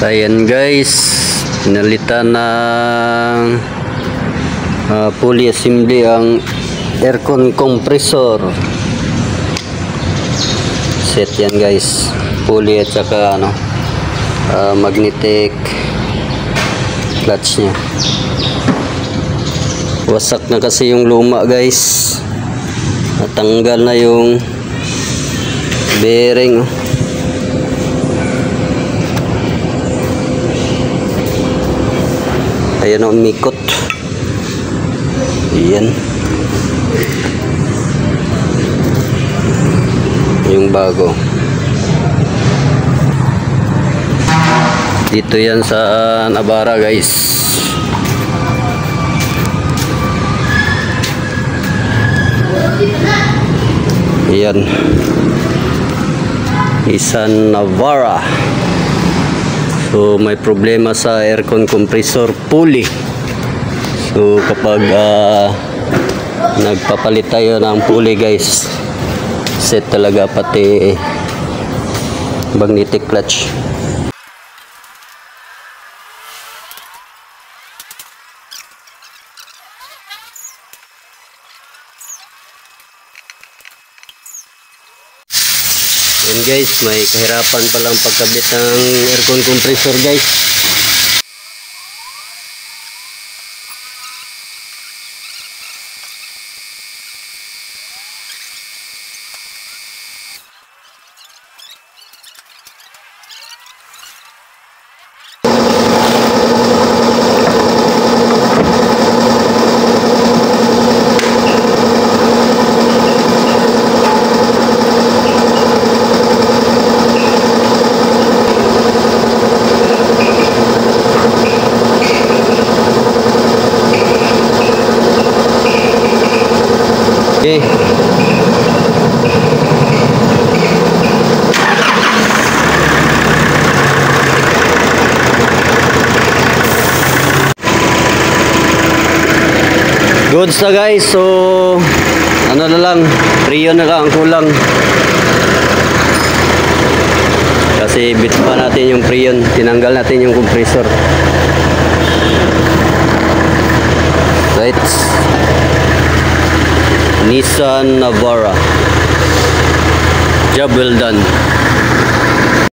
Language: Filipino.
Ayan guys, pinalitan ng pulley assembly ang aircon compressor set. Yan guys, pulley at saka magnetic clutch nya. Wasak na kasi yung luma guys, natanggal na yung bearing. Ayan ang umikot. Ayan yung bago. Dito yan sa Navara guys. Ayan, Nissan Navara. So may problema sa aircon compressor pulley. So kapag nagpapalit tayo ng pulley guys, set talaga pati magnetic clutch. Yan guys, may kahirapan palang pagkabit ng aircon compressor guys. Okay. Goods na guys, so ano na lang, Freon na lang ang kulang. Kasi bit pa natin yung Freon, tinanggal natin yung compressor. Right. Nissan Navara. Job well done.